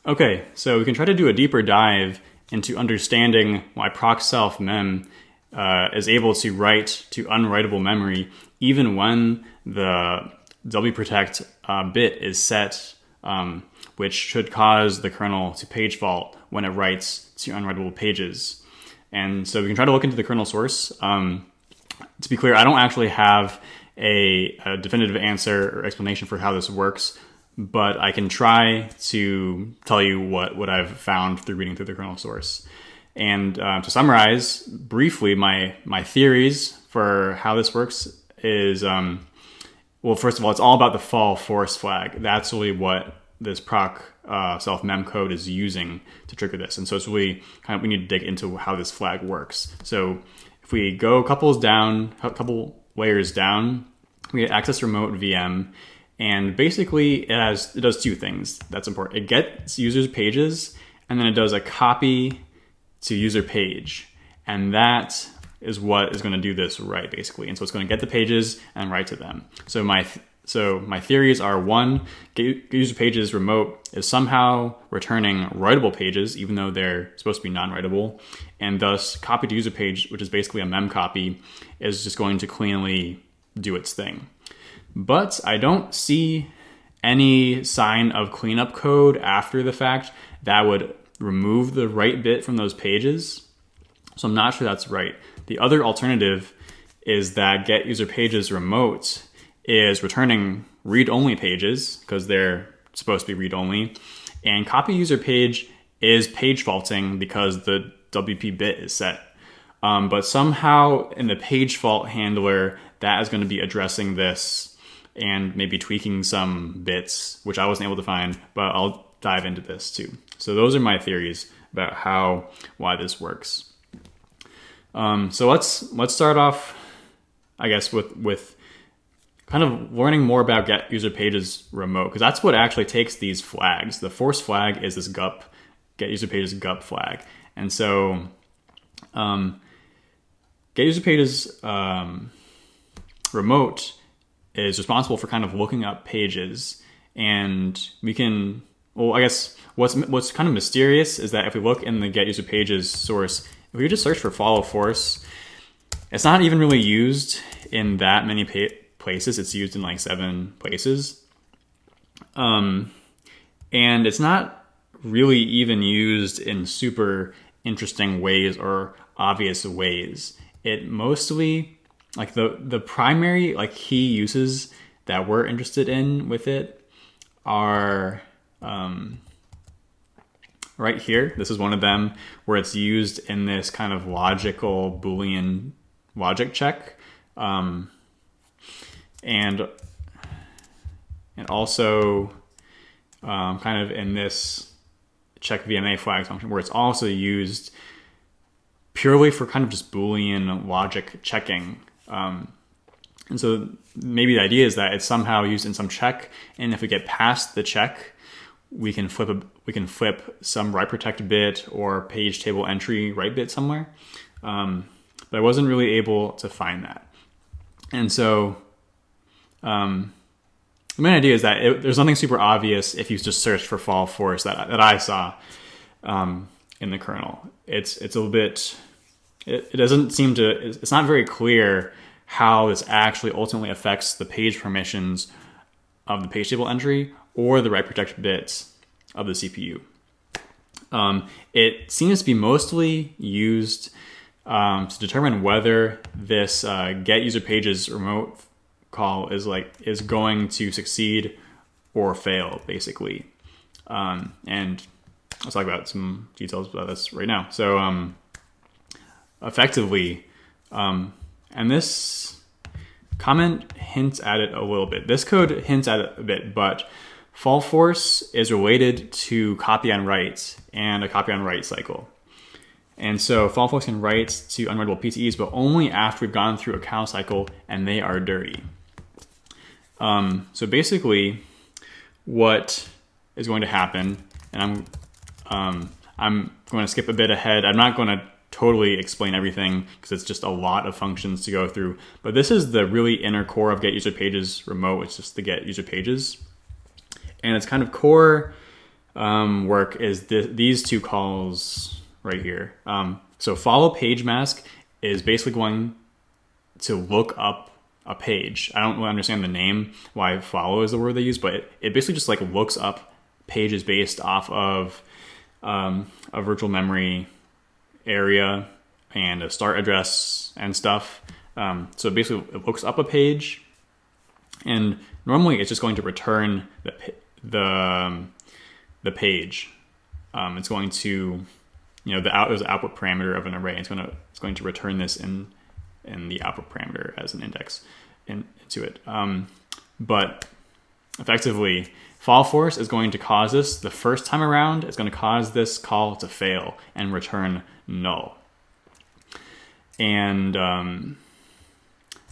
Okay, so we can try to do a deeper dive into understanding why proc self mem is able to write to unwritable memory even when the wprotect bit is set, which should cause the kernel to page fault when it writes to unwritable pages. And so we can try to look into the kernel source. To be clear, I don't actually have a definitive answer or explanation for how this works, but I can try to tell you what I've found through reading through the kernel source. And to summarize briefly, my theories for how this works is, well, first of all, it's all about the fall force flag. That's really what this proc self mem code is using to trigger this. And so it's really kind of, we need to dig into how this flag works. So if we go a couple layers down, we get access remote VM. And basically, it does two things that's important. It gets users' pages, and then it does a copy to user page. And that is what is going to do this write, basically. And so it's going to get the pages and write to them. So my theories are, one, get user pages remote is somehow returning writable pages, even though they're supposed to be non-writable. And thus, copy to user page, which is basically a memcpy, is just going to cleanly do its thing. But I don't see any sign of cleanup code after the fact that would remove the write bit from those pages. So I'm not sure that's right. The other alternative is that get user pages remote is returning read-only pages because they're supposed to be read-only. And copy user page is page faulting because the WP bit is set. But somehow in the page fault handler, that is going to be addressing this and maybe tweaking some bits, which I wasn't able to find, but I'll dive into this too. So those are my theories about why this works. So let's start off, I guess, with kind of learning more about get user pages remote, because that's what actually takes these flags. The force flag is this gup, get user pages gup flag. And so get user pages remote is responsible for kind of looking up pages, and we can, well, I guess what's kind of mysterious is that if we look in the get user pages source, if we just search for follow force, it's not even really used in that many places. It's used in like 7 places. And it's not really even used in super interesting ways or obvious ways. It mostly, like the primary like key uses that we're interested in with it are right here. This is one of them where it's used in this kind of logical Boolean logic check. And also kind of in this check VMA flag function where it's also used purely for kind of just Boolean logic checking. And so maybe the idea is that it's somehow used in some check, and if we get past the check, we can flip some write protect bit or page table entry write bit somewhere. But I wasn't really able to find that. And so the main idea is that there's nothing super obvious if you just search for fall force that I saw in the kernel. It's a little bit, it doesn't seem to, it's not very clear how this actually ultimately affects the page permissions of the page table entry or the write protect bits of the CPU. It seems to be mostly used to determine whether this get user pages remote call is going to succeed or fail, basically. And let's talk about some details about this right now. So effectively, and this comment hints at it a little bit. This code hints at it a bit, but fall force is related to copy on write and a copy on write cycle. And so fall force can write to unwritable PTEs, but only after we've gone through a cal cycle and they are dirty. So basically what is going to happen, and I'm going to skip a bit ahead. I'm not going to totally explain everything because it's just a lot of functions to go through. But this is the really inner core of get user pages remote. It's just the get user pages. And it's kind of core work is these two calls right here. So follow page mask is basically going to look up a page. I don't really understand the name, why follow is the word they use, but it basically just like looks up pages based off of a virtual memory area and a start address and stuff. So basically it looks up a page, and normally it's just going to return the page. It's going to, there's an output parameter of an array. It's going to return this in the output parameter as an index into it. But effectively, fall force is going to cause this the first time around. It's going to cause this call to fail and return null. And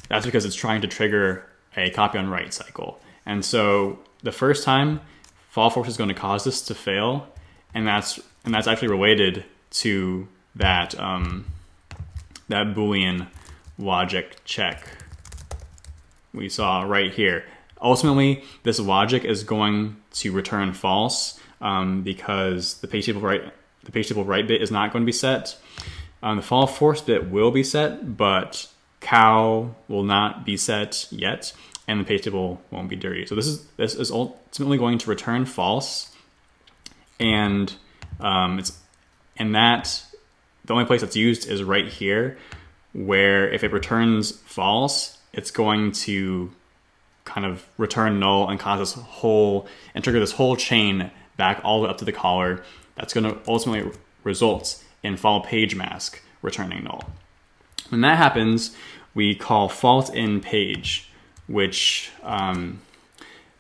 that's because it's trying to trigger a copy on write cycle. And so the first time, fall force is going to cause this to fail, and that's actually related to that that Boolean logic check we saw right here. Ultimately, this logic is going to return false because the page table write bit is not going to be set. The fall force bit will be set, but cow will not be set yet, and the page table won't be dirty. So this is ultimately going to return false, and the only place that's used is right here, where if it returns false, it's going to kind of return null and cause trigger this whole chain back all the way up to the caller. That's going to ultimately result in follow page mask returning null. When that happens, we call fault in page, which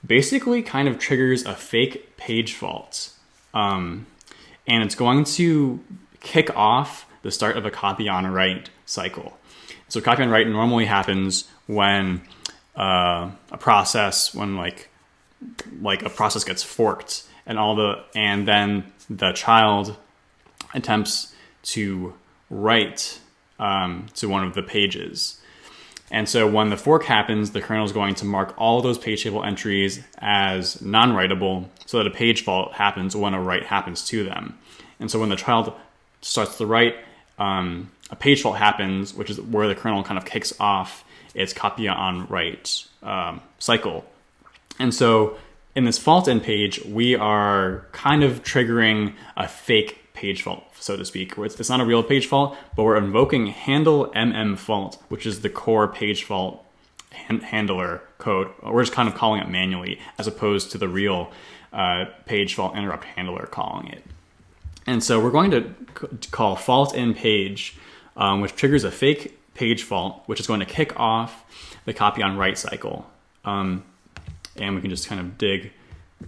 basically kind of triggers a fake page fault. And it's going to kick off the start of a copy on write cycle. So copy on write normally happens when a process gets forked and then the child attempts to write to one of the pages. And so when the fork happens, the kernel is going to mark all those page table entries as non-writable so that a page fault happens when a write happens to them. And so when the child starts to write, a page fault happens, which is where the kernel kind of kicks off its copy on write cycle. And so in this fault in page, we are kind of triggering a fake page fault, so to speak. It's not a real page fault, but we're invoking handle fault, which is the core page fault handler code. We're just kind of calling it manually as opposed to the real page fault interrupt handler calling it. And so we're going to call fault in page, which triggers a fake page fault, which is going to kick off the copy on write cycle. And we can just kind of dig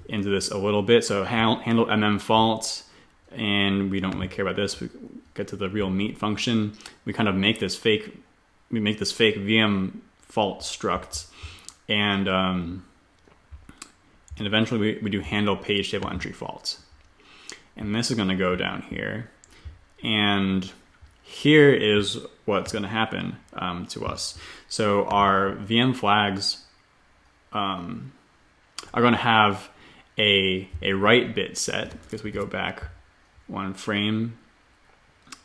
into this a little bit. So handle fault, and we don't really care about this. We get to the real meat function. We kind of make this fake VM fault struct, and eventually we do handle page table entry fault. And this is going to go down here, and here is what's going to happen to us. So our VM flags are going to have a write bit set, because we go back one frame,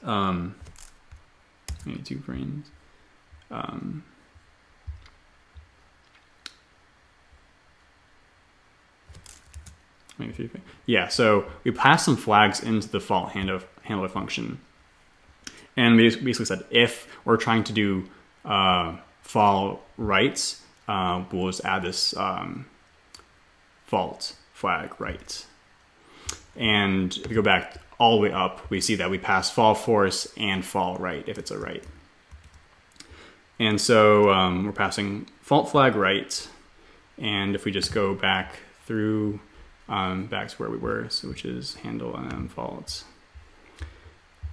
maybe 2 frames. Maybe 3 frames. Yeah, so we pass some flags into the fault handler function. And we basically said if we're trying to do fall writes, we'll just add this fault flag write. And if we go back all the way up, we see that we pass fall force and fall write if it's a write. And so we're passing fault flag write. And if we just go back through back to where we were, so which is handle faults,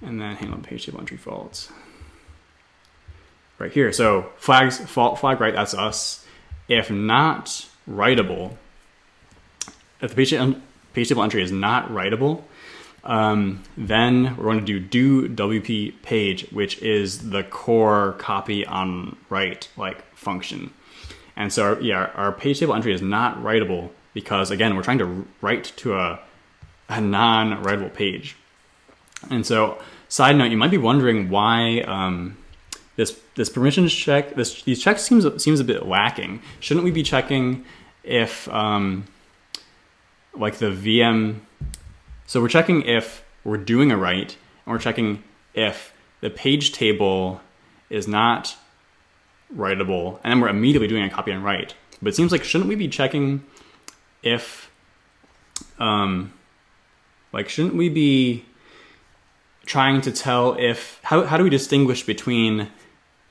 and then handle page table entry faults right here. So fault flag write, that's us. If not writable, if the page table entry is not writable, then we're going to do wp page, which is the core copy on write function. And so our page table entry is not writable because, again, we're trying to write to a a non-writable page. And so, side note, you might be wondering why this permissions check, these checks seems a bit lacking. Shouldn't we be checking if like the VM? So we're checking if we're doing a write, and we're checking if the page table is not writable, and then we're immediately doing a copy and write. But it seems like, shouldn't we be checking if, like, shouldn't we be trying to tell if, how do we distinguish between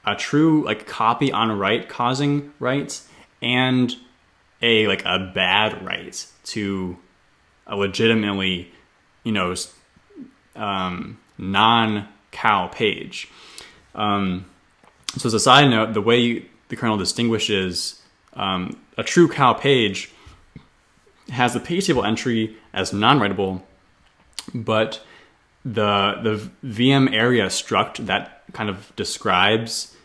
a true like copy on write causing writes and a bad write to a legitimately, non-cow page. So as a side note, the way the kernel distinguishes a true cow page has the page table entry as non-writable, but the VM area struct that kind of describes,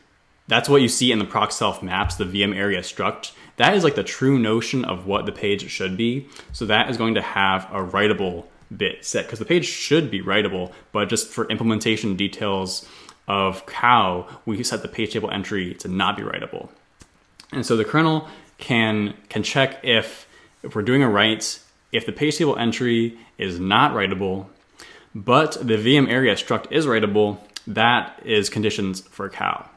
that's what you see in the proc self maps, the VM area struct. That is like the true notion of what the page should be. So that is going to have a writable bit set, because the page should be writable, but just for implementation details of cow, we set the page table entry to not be writable. And so the kernel can check if we're doing a write, if the page table entry is not writable, but the VM area struct is writable, that is conditions for cow.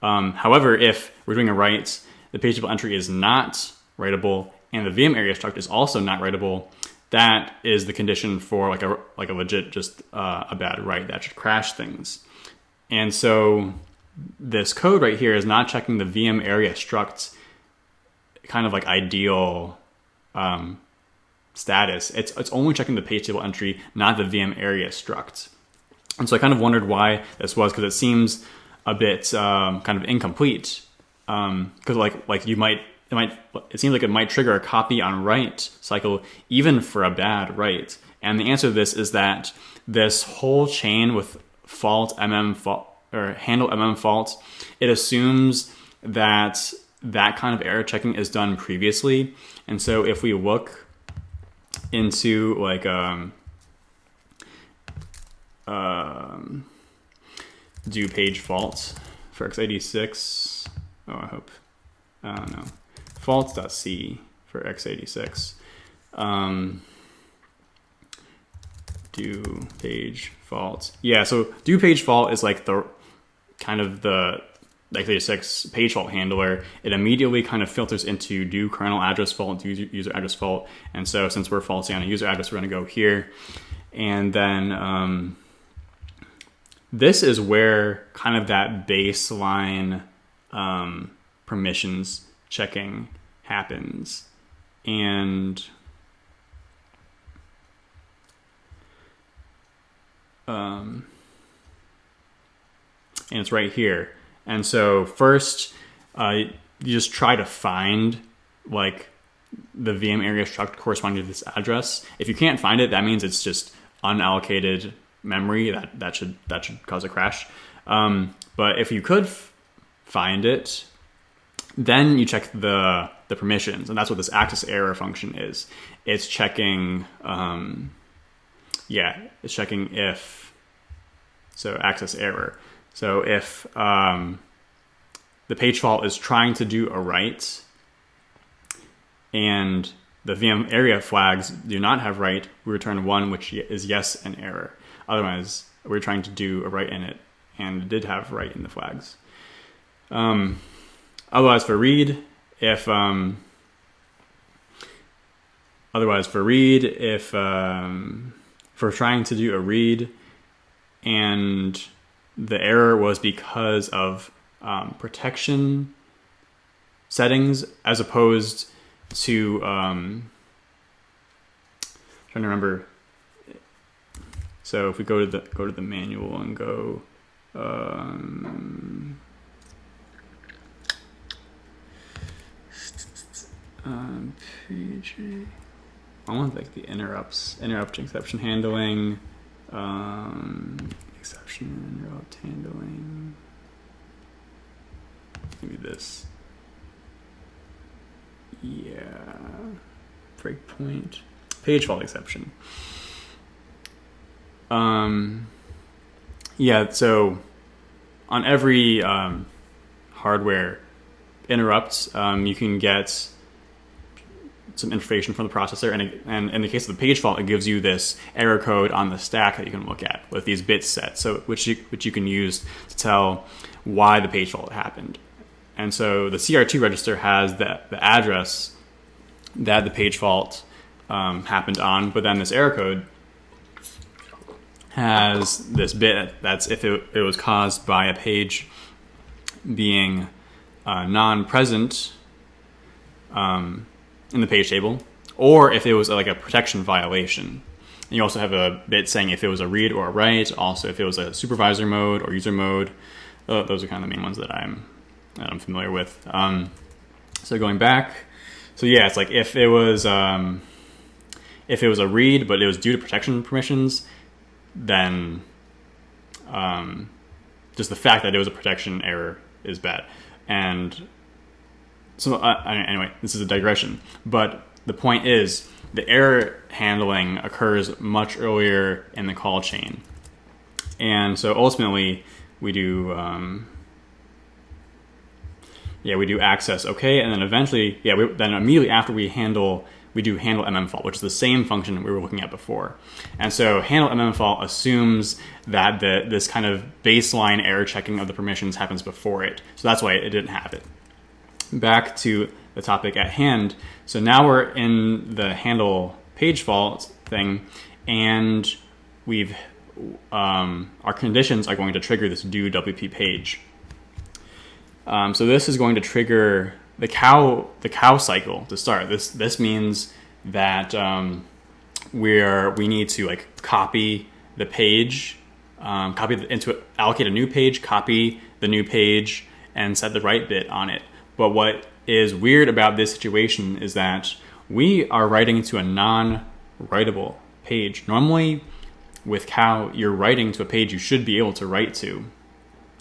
However, if we're doing a write, the page table entry is not writable, and the VM area struct is also not writable, that is the condition for like a legit just a bad write that should crash things. And so this code right here is not checking the VM area struct's kind of like ideal status. It's only checking the page table entry, not the VM area struct. And so I kind of wondered why this was, because it seems a bit kind of incomplete. Because it seems like it might trigger a copy on write cycle even for a bad write. And the answer to this is that this whole chain with fault fault or handle fault, it assumes that that kind of error checking is done previously. And so if we look into like do page fault for x86, I don't know, faults.c for x86, do page fault. Yeah, so do page fault is like the kind of the x86 page fault handler. It immediately kind of filters into do kernel address fault, do user address fault. And so since we're faulty on a user address, we're going to go here. And then this is where kind of that baseline permissions checking happens. And it's right here. And so first, you just try to find like the VM area struct corresponding to this address. If you can't find it, that means it's just unallocated memory. That should cause a crash. But if you could find it, then you check the permissions, and that's what this access error function is. It's checking, it's checking if, so access error. So if the page fault is trying to do a write and the VM area flags do not have write, we return 1, which is yes, an error. Otherwise, we're trying to do a write in it, and it did have write in the flags. Otherwise, for read, if we're trying to do a read and the error was because of protection settings, as opposed to trying to remember. So if we go to the manual and go page, I want like the interrupt exception handling, exception interrupt handling, maybe this, breakpoint, page fault exception. Yeah, so on every hardware interrupt, you can get some information from the processor, and in the case of the page fault, it gives you this error code on the stack that you can look at with these bits set, so which you can use to tell why the page fault happened. And so the CR2 register has the address that the page fault happened on, but then this error code has this bit that's if it was caused by a page being non-present in the page table, or if it was like a protection violation. And you also have a bit saying if it was a read or a write, also if it was a supervisor mode or user mode. Those are kind of the main ones that I'm familiar with. So going back, so yeah, it's like if it was a read but it was due to protection permissions, then just the fact that it was a protection error is bad. And so anyway, this is a digression, but the point is the error handling occurs much earlier in the call chain. And so ultimately we do access okay, and then eventually then immediately after we do handle mmfault, which is the same function we were looking at before. And so handle mmfault assumes that this kind of baseline error checking of the permissions happens before it. So that's why it didn't have it. Back to the topic at hand. So now we're in the handle page fault thing, and we've our conditions are going to trigger this do WP page. So this is going to trigger the cow cycle to start. This means that we need to like copy the page, allocate a new page, copy the new page, and set the write bit on it. But what is weird about this situation is that we are writing to a non-writable page. Normally, with cow, you're writing to a page you should be able to write to.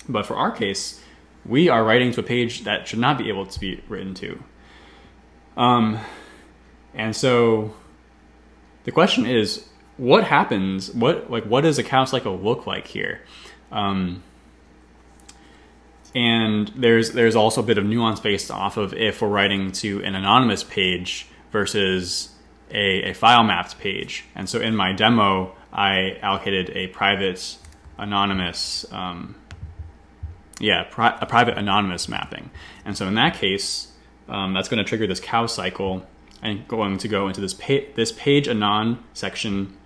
But for our case, we are writing to a page that should not be able to be written to. And so the question is, what happens? What does a cow cycle look like here? And there's also a bit of nuance based off of if we're writing to an anonymous page versus a file mapped page. And so in my demo, I allocated a private anonymous, a private anonymous mapping. And so in that case, that's going to trigger this cow cycle and going to go into this page anon section.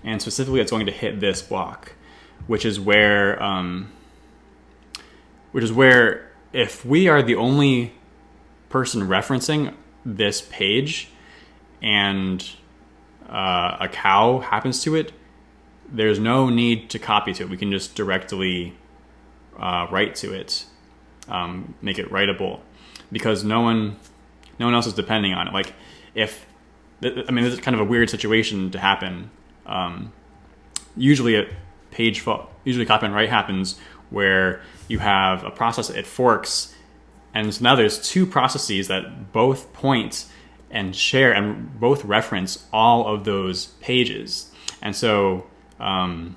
And specifically, it's going to hit this block, which is where if we are the only person referencing this page and a cow happens to it, there's no need to copy to it. We can just directly write to it, make it writable, because no one else is depending on it. Like this is kind of a weird situation to happen. Usually copy and write happens where you have a process, it forks, and so now there's two processes that both point and share and both reference all of those pages. And so in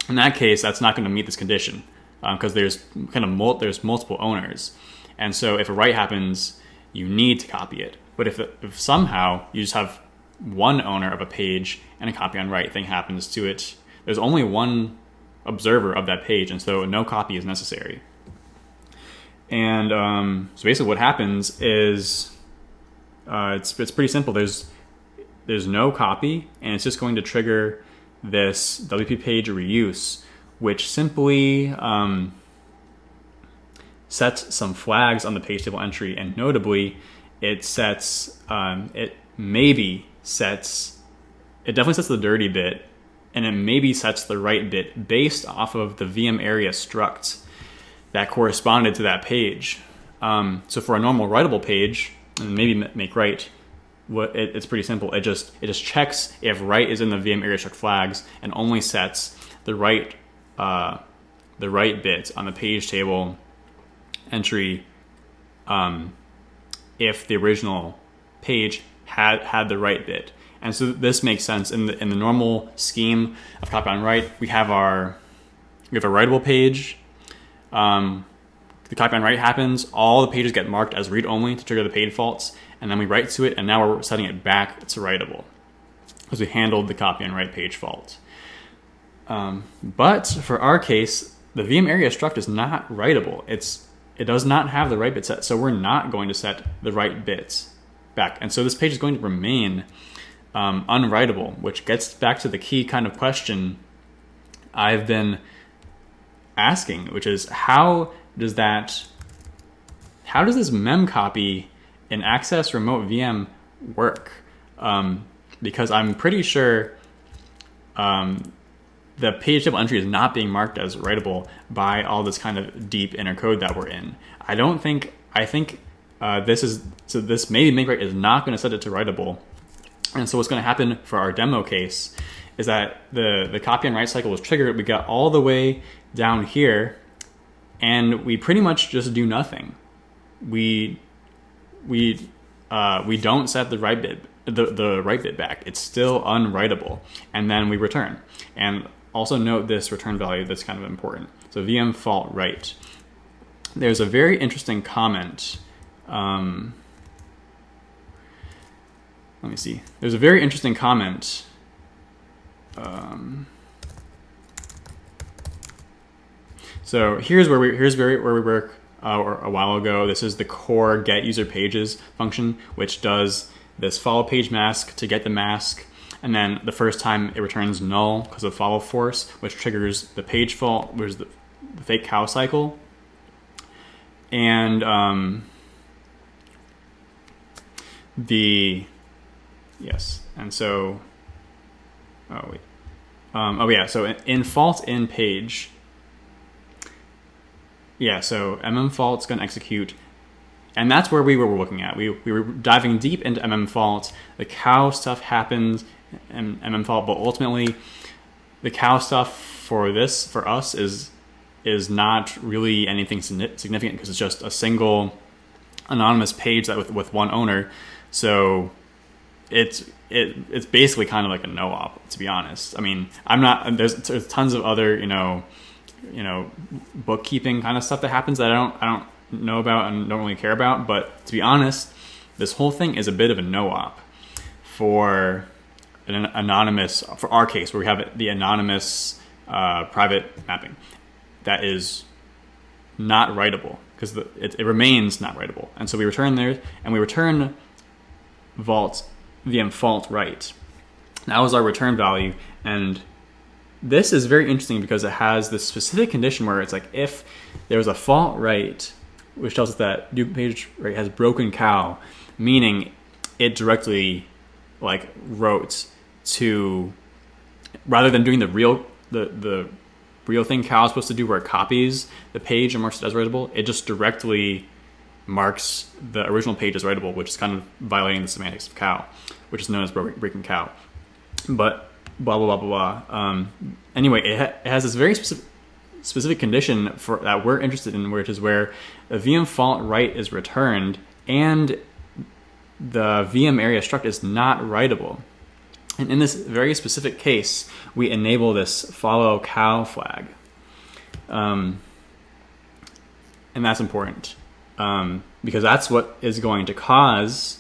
that case, that's not going to meet this condition because there's there's multiple owners. And so if a write happens, you need to copy it. But if somehow you just have one owner of a page and a copy on write thing happens to it, there's only one observer of that page, and so no copy is necessary. And so basically what happens is it's pretty simple. There's no copy, and it's just going to trigger this WP page reuse, which simply sets some flags on the page table entry, and notably it definitely sets the dirty bit, and it maybe sets the write bit based off of the VM area struct that corresponded to that page. So for a normal writable page, and maybe make write, it's pretty simple. It just checks if write is in the VM area struct flags and only sets the write bit on the page table entry if the original page had the write bit. And so this makes sense in the normal scheme of copy on write. We have a writable page. The copy on write happens. All the pages get marked as read only to trigger the page faults, and then we write to it, and now we're setting it back to writable because we handled the copy on write page fault. But for our case, the VM area struct is not writable. It does not have the write bit set, so we're not going to set the write bits back. And so this page is going to remain unwritable, which gets back to the key kind of question I've been asking, which is how does this memcpy in Access Remote VM work? Because I'm pretty sure the page table entry is not being marked as writable by all this kind of deep inner code that we're in. I think this maybe make write is not going to set it to writable. And so what's going to happen for our demo case is that the copy and write cycle was triggered. We got all the way down here, and we pretty much just do nothing. We don't set the write bit the write bit back. It's still unwritable, and then we return. And also note this return value that's kind of important. So VM fault write. There's a very interesting comment. Let me see. There's a very interesting comment. So here's where we work a while ago. This is the core get user pages function, which does this follow page mask to get the mask. And then the first time it returns null because of follow force, which triggers the page fault, which is the fake cow cycle. And and so, so in fault in page, so mmfault's going to execute. And that's where we were looking at. We were diving deep into mmfault. The cow stuff happens in mmfault, but ultimately the cow stuff for us is not really anything significant because it's just a single anonymous page that with one owner. So it's basically kind of like a no-op, to be honest. I mean, there's tons of other bookkeeping kind of stuff that happens that I don't know about and don't really care about. But to be honest, this whole thing is a bit of a no-op for an anonymous, for our case, where we have the anonymous private mapping that is not writable because it remains not writable. And so we return there, and we return VM fault write. That was our return value. And this is very interesting because it has this specific condition where it's like if there was a fault write, which tells us that new page write has broken cow, meaning it directly wrote to, rather than doing the real thing cow is supposed to do where it copies the page and marks it as writable, it just directly marks the original page as writable, which is kind of violating the semantics of cow, which is known as breaking cow. But blah blah blah blah blah. Anyway, it has this very specific condition that we're interested in, which is where a VM fault write is returned and the VM area struct is not writable. And in this very specific case, we enable this follow cow flag, and that's important because that's what is going to cause,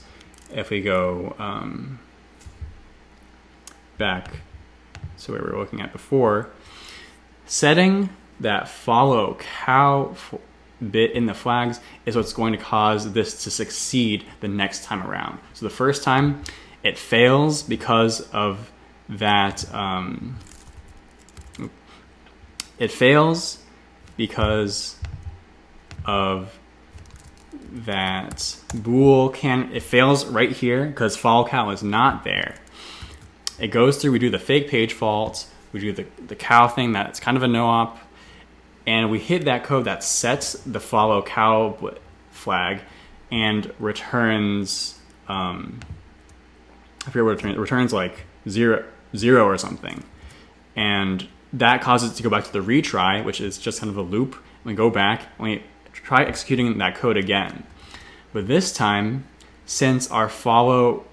if we go back to where we were looking at before, setting that follow cow bit in the flags is what's going to cause this to succeed the next time around. So the first time it fails because of that, it fails because of that bool it fails right here because follow cow is not there. It goes through, we do the fake page fault, we do the cow thing, that's kind of a no-op, and we hit that code that sets the follow cow flag and returns, I forget what it returns like zero or something. And that causes it to go back to the retry, which is just kind of a loop. We go back and we try executing that code again. But this time, since our follow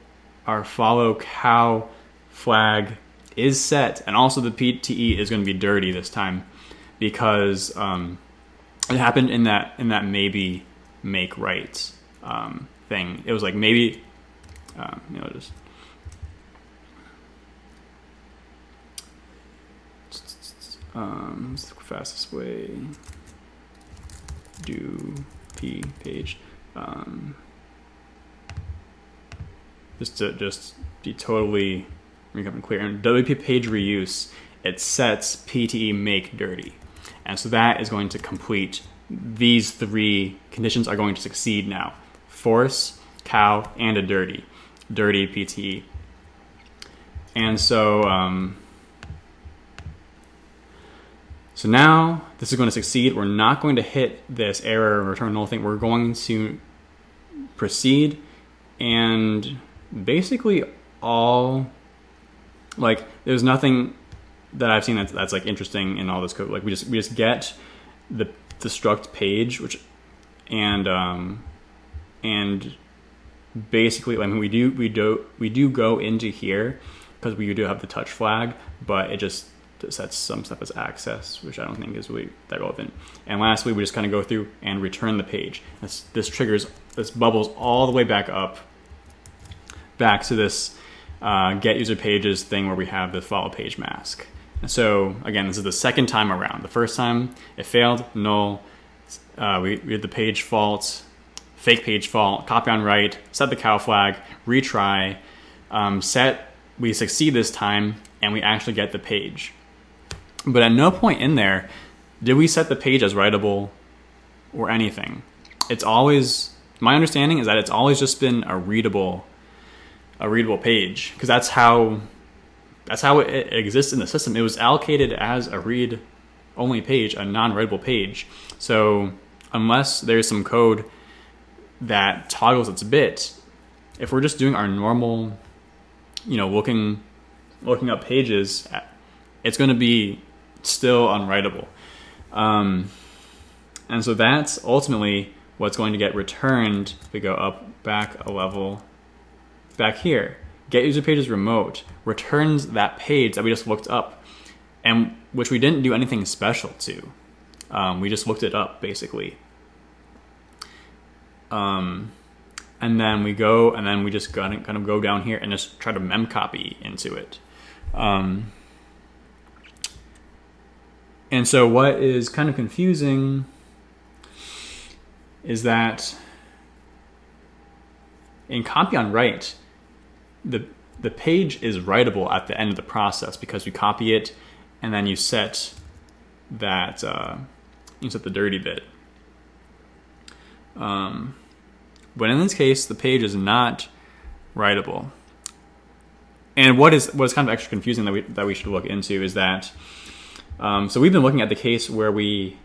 our follow cow flag is set, and also the PTE is going to be dirty this time because it happened in that maybe make right thing. It was like maybe just what's the fastest way? Do p page. Just to be totally clear. In WP page reuse, it sets PTE make dirty. And so that is going to complete these 3 conditions are going to succeed now. Force, cow, and a dirty PTE. And so, so now this is going to succeed. We're not going to hit this error return null thing. We're going to proceed, and basically all, like, there's nothing that I've seen that's like interesting in all this code. Like we just get the struct page, which and basically, I mean, we do go into here because we do have the touch flag, but it just sets some stuff as access, which I don't think is really that relevant. And lastly, we just kind of go through and return the page. This bubbles all the way back up, back to this get user pages thing where we have the follow page mask. And so again, this is the second time around. The first time it failed, null. We had the page fault, fake page fault, copy on write, set the cow flag, retry, we succeed this time, and we actually get the page. But at no point in there did we set the page as writable or anything. It's always, my understanding is that it's always just been a readable page, because that's how it exists in the system. It was allocated as a read-only page, a non-writable page. So unless there's some code that toggles its bit, if we're just doing our normal, looking up pages, it's going to be still unwritable. And so that's ultimately what's going to get returned if we go back a level. Back here, get user pages remote returns that page that we just looked up, and which we didn't do anything special to. We just looked it up basically. And then we just kind of go down here and just try to memcpy into it. And so what is kind of confusing is that in copy on write, the page is writable at the end of the process because you copy it and then you set that the dirty bit. But in this case, the page is not writable. And what is kind of extra confusing that we should look into is that so we've been looking at the case where we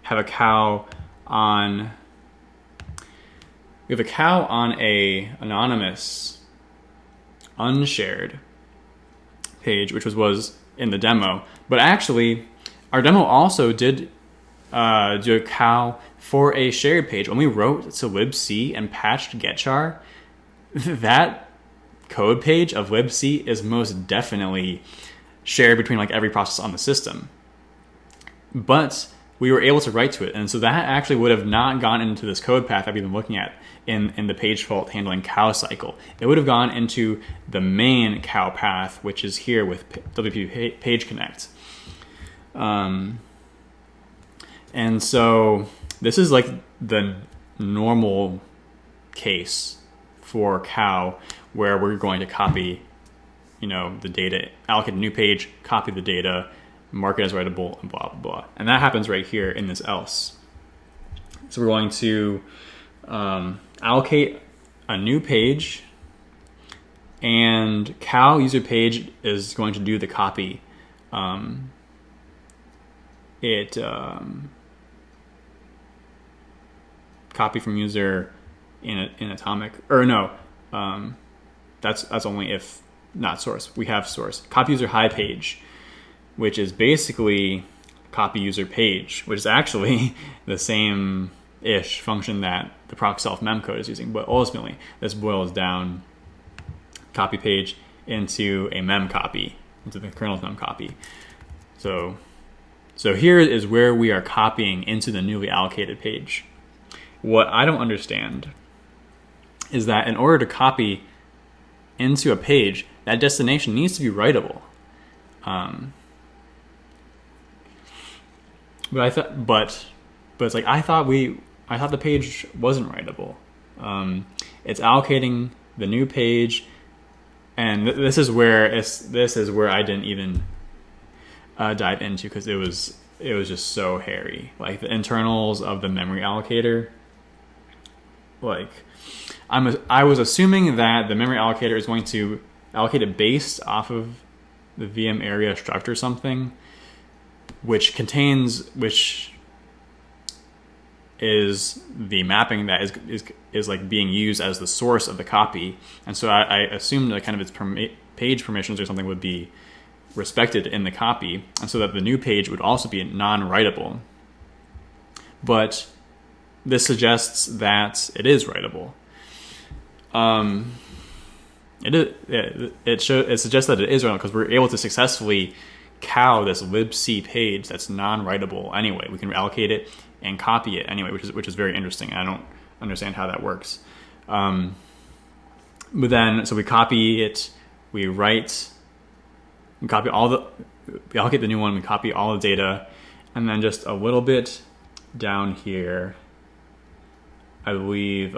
have a cow on a anonymous unshared page, which was in the demo. But actually, our demo also did do a cow for a shared page. When we wrote to libc and patched getchar, that code page of libc is most definitely shared between like every process on the system. But we were able to write to it, and so that actually would have not gone into this code path that we've been looking at in the page fault handling cow cycle. It would have gone into the main cow path, which is here with WP page connect. And so this is like the normal case for cow, where we're going to copy, the data, allocate a new page, copy the data, mark it as writable, and blah, blah, blah. And that happens right here in this else. So we're going to allocate a new page, and cow user page is going to do the copy. Copy from user in atomic, or no, that's only if not source. We have source. Copy user high page, which is basically copy user page, which is actually the same-ish function that the proc self mem code is using. But ultimately, this boils down copy page into a memcpy, into the kernel's memcpy. So here is where we are copying into the newly allocated page. What I don't understand is that in order to copy into a page, that destination needs to be writable. But it's like I thought the page wasn't writable. It's allocating the new page, and this is where I didn't even dive into, because it was just so hairy. Like the internals of the memory allocator. Like I was assuming that the memory allocator is going to allocate it based off of the VM area struct or something, which is the mapping that is like being used as the source of the copy. And so I assumed that kind of its page permissions or something would be respected in the copy, and so that the new page would also be non-writable. But this suggests that it is writable. It suggests that it is writable because we're able to successfully cow this libc page that's non-writable anyway. We can allocate it and copy it anyway, which is very interesting. I don't understand how that works. But then, so we copy it, we write, we allocate the new one, we copy all the data, and then just a little bit down here, I believe,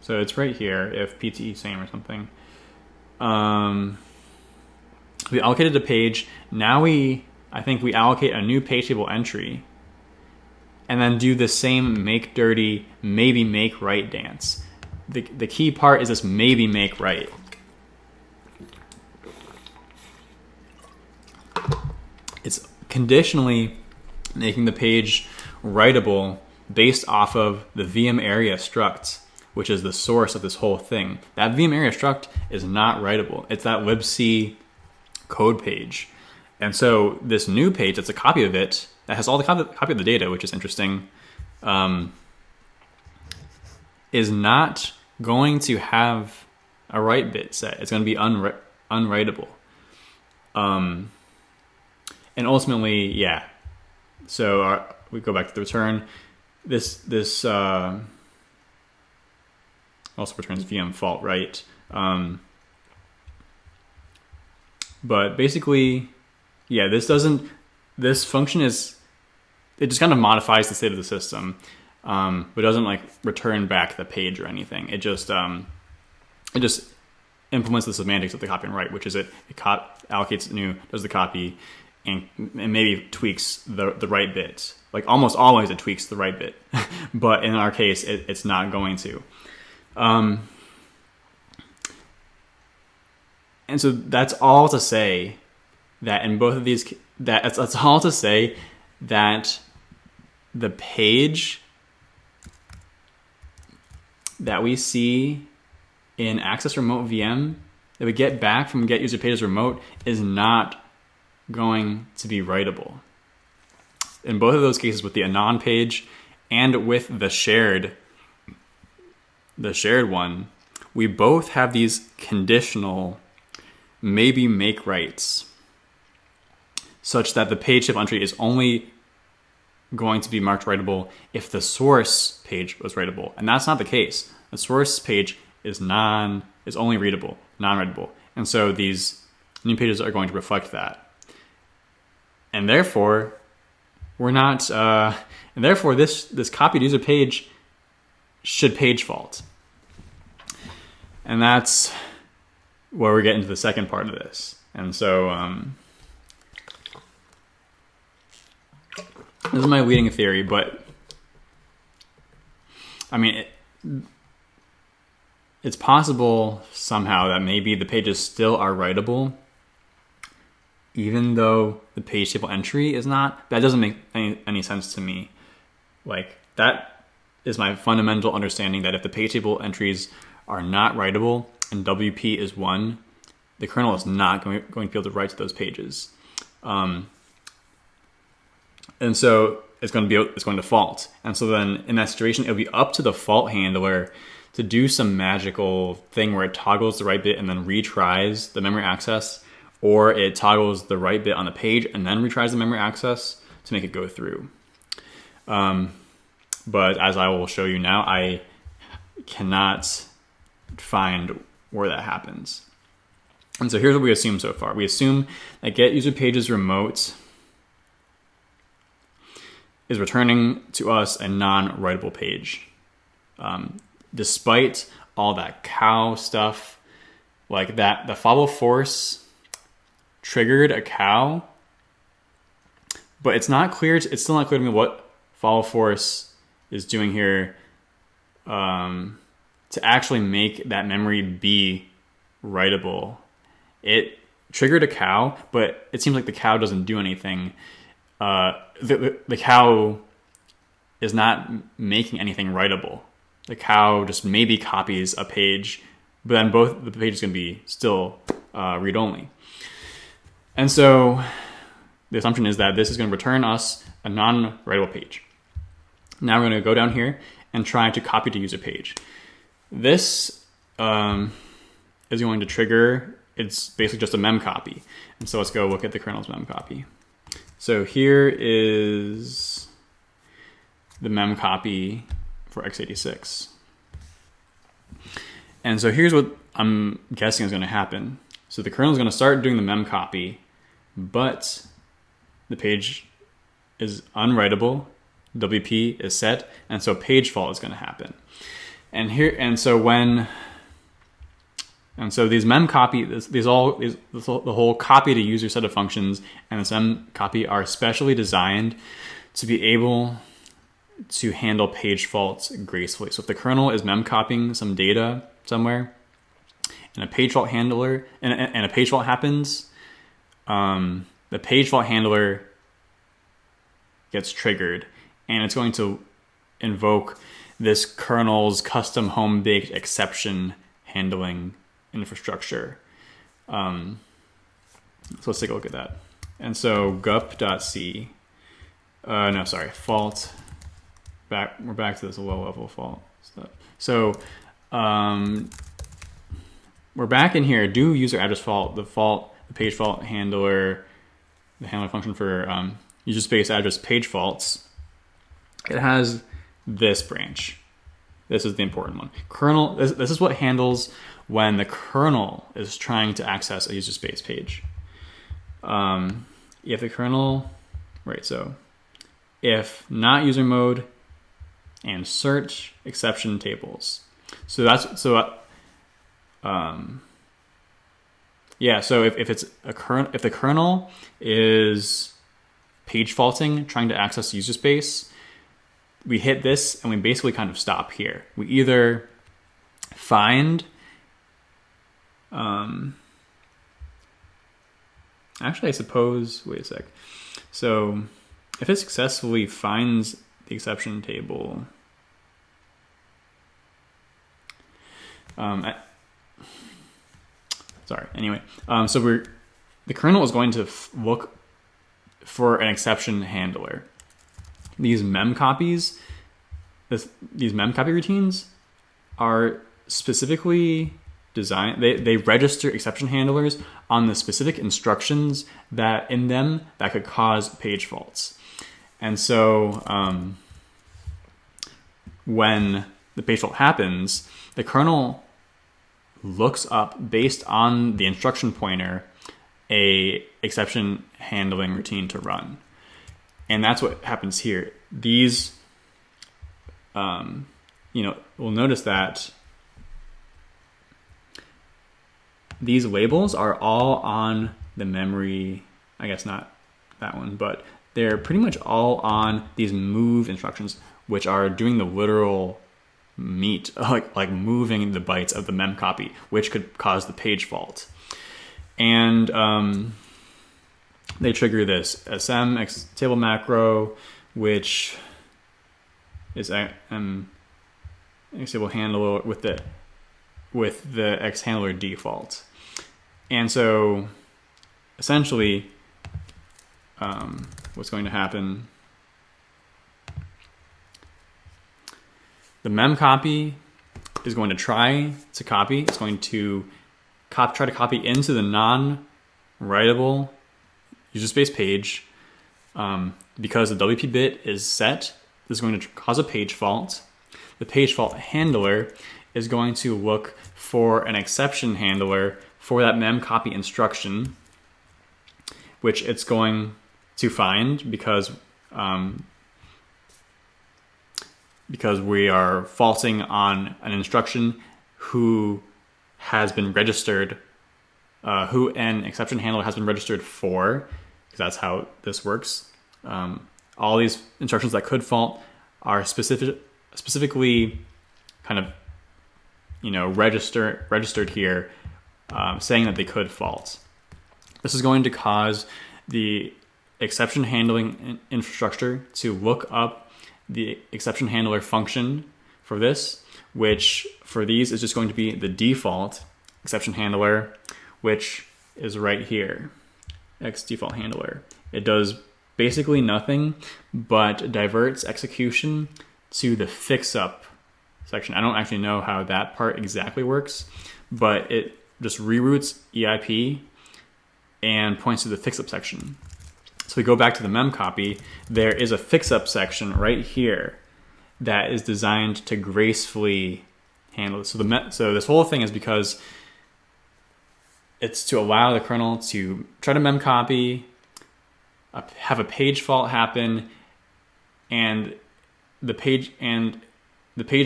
so it's right here, if PTE same or something. We allocated the page. Now I think we allocate a new page table entry, and then do the same make dirty, maybe make right dance. The key part is this maybe make right. It's conditionally making the page writable based off of the VM area struct, which is the source of this whole thing. That VM area struct is not writable. It's that libc code page. And so this new page, that's a copy of it, that has all the copy of the data, which is interesting, is not going to have a write bit set. It's going to be unwritable. And ultimately, yeah. So we go back to the return. This also returns VM fault, right? But basically, yeah, this function it just kind of modifies the state of the system, but doesn't like return back the page or anything. It just implements the semantics of the copy and write, which is it allocates new, does the copy, and maybe tweaks the write bit. Like almost always it tweaks the write bit, but in our case, it's not going to. And so that's all to say that in both of these, that's all to say that the page that we see in access remote VM that we get back from get user pages remote is not going to be writable. In both of those cases, with the anon page and with the shared one, we both have these conditional maybe make writes, such that the page table entry is only going to be marked writable if the source page was writable, and that's not the case. The source page is only readable, non-writable, and so these new pages are going to reflect that, and therefore this copied user page should page fault, and that's where we get into the second part of this. And so this is my leading theory, but I mean, it's possible somehow that maybe the pages still are writable, even though the page table entry is not. That doesn't make any sense to me. Like, that is my fundamental understanding, that if the page table entries are not writable and WP is 1, the kernel is not going to be able to write to those pages. And so it's going to fault. And so then in that situation, it'll be up to the fault handler to do some magical thing where it toggles the right bit and then retries the memory access, or it toggles the right bit on the page and then retries the memory access to make it go through. But as I will show you now, I cannot find where that happens. And so here's what we assume so far. We assume that get user pages remote is returning to us a non-writable page. Despite all that cow stuff, like that, the follow force triggered a cow, but it's not clear. It's still not clear to me what follow force is doing here to actually make that memory be writable. It triggered a cow, but it seems like the cow doesn't do anything. The cow is not making anything writable. The cow just maybe copies a page, but then both the pages can be still read-only. And so the assumption is that this is going to return us a non-writable page. Now we're going to go down here and try to copy to user page. This is going to trigger, it's basically just a memcpy. And so let's go look at the kernel's memcpy. So here is the memcpy for x86. And so here's what I'm guessing is going to happen. So the kernel is going to start doing the memcpy, but the page is unwritable, WP is set, and so page fault is going to happen. And so these memcpy, the whole copy to user set of functions and this memcpy are specially designed to be able to handle page faults gracefully. So if the kernel is memcopying some data somewhere, and a page fault handler and a page fault happens, the page fault handler gets triggered, and it's going to invoke this kernel's custom home-baked exception handling infrastructure. So let's take a look at that. And so gup.c, fault. We're back to this low-level fault stuff. So we're back in here. Do user address fault, the page fault handler, the handler function for user space address page faults. It has this branch. This is the important one. Kernel. This is what handles when the kernel is trying to access a user space page. If the kernel, right? So if not user mode and search exception tables. So that's So if it's if the kernel is page faulting, trying to access user space, we hit this and we basically kind of stop here. We either find, actually I suppose, wait a sec. So if it successfully finds the exception table, so the kernel is going to look for an exception handler. These memcpy routines are specifically designed. They register exception handlers on the specific instructions that could cause page faults. And so when the page fault happens, the kernel looks up, based on the instruction pointer, a exception handling routine to run. And that's what happens here. These, we'll notice that these labels are all on the memory. I guess not that one, but they're pretty much all on these move instructions, which are doing the literal meat, like moving the bytes of the memcpy, which could cause the page fault. And they trigger this sm x table macro, which is x table handler with the x handler default. And so essentially what's going to happen the memcpy is going to try to copy. It's going to try to copy into the non-writable user space page. Because the WP bit is set, this is going to cause a page fault. The page fault handler is going to look for an exception handler for that memcpy instruction, which it's going to find because we are faulting on an instruction who has been registered, who an exception handler has been registered for, because that's how this works. All these instructions that could fault are specifically kind of, registered here, saying that they could fault. This is going to cause the exception handling infrastructure to look up the exception handler function for this, which for these is just going to be the default exception handler, which is right here, X default handler. It does basically nothing but diverts execution to the fixup section. I don't actually know how that part exactly works, but it just reroutes EIP and points to the fixup section. So we go back to the memcpy. There is a fixup section right here that is designed to gracefully handle this. So this whole thing is because it's to allow the kernel to try to memcpy, have a page fault happen, and the page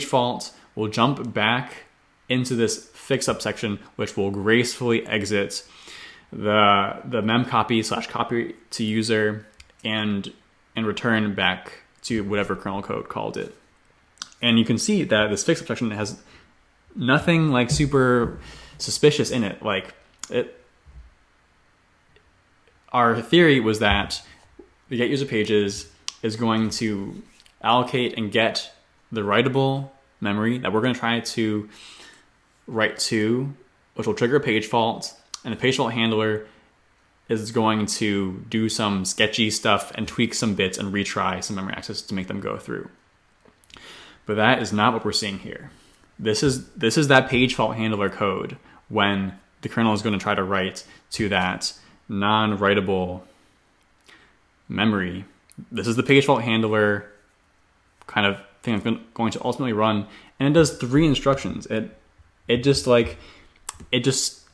fault will jump back into this fixup section, which will gracefully exit the memcpy/copy to user and return back to whatever kernel code called it. And you can see that this fixup section has nothing like super suspicious in it. Our theory was that the get user pages is going to allocate and get the writable memory that we're going to try to write to, which will trigger a page fault, and the page fault handler is going to do some sketchy stuff and tweak some bits and retry some memory access to make them go through. But that is not what we're seeing here. This is that page fault handler code when the kernel is going to try to write to that non-writable memory. This is the page fault handler kind of thing I'm going to ultimately run, and it does 3 instructions. It just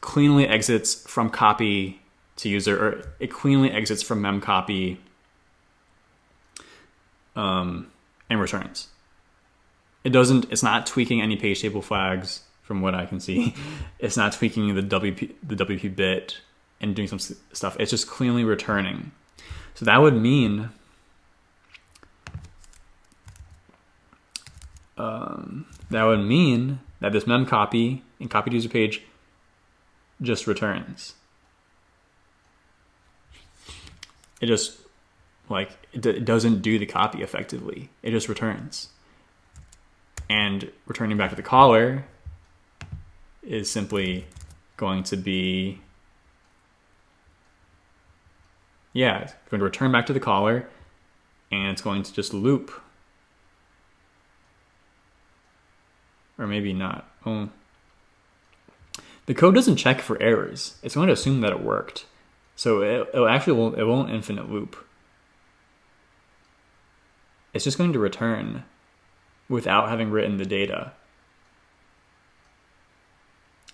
cleanly exits from copy to user, or it cleanly exits from memcpy and returns. It's not tweaking any page table flags from what I can see. It's not tweaking the WP bit and doing some stuff. It's just cleanly returning. So that would mean that this memcpy and copy to user page just returns. It just it doesn't do the copy effectively. It just returns. And returning back to the caller is simply going to be, it's going to return back to the caller, and it's going to just loop. Or maybe not. The code doesn't check for errors. It's going to assume that it worked. So it won't infinite loop. It's just going to return without having written the data,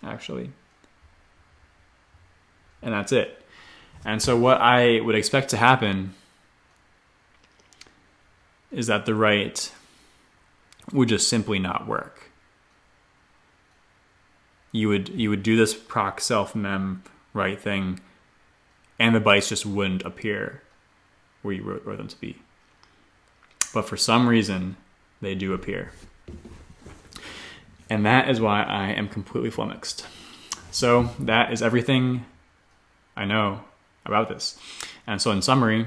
actually. And that's it. And so what I would expect to happen is that the write would just simply not work. You would do this proc self mem write thing, and the bytes just wouldn't appear where you wrote them to be. But for some reason, they do appear. And that is why I am completely flummoxed. So that is everything I know about this. And so in summary,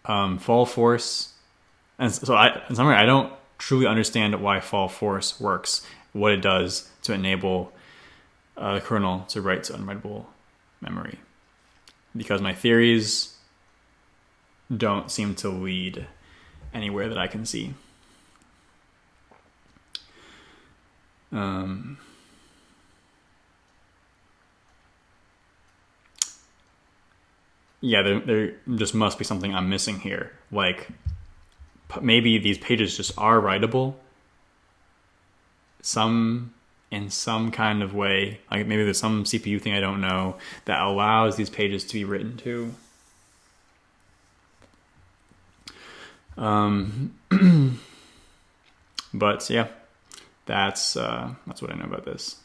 fall force, in summary, I don't truly understand why fall force works, what it does to enable the kernel to write to unwritable memory. Because my theories don't seem to lead anywhere that I can see. Yeah, there just must be something I'm missing here. Like, maybe these pages just are writable in some kind of way. Like, maybe there's some CPU thing I don't know that allows these pages to be written to. But yeah, that's what I know about this.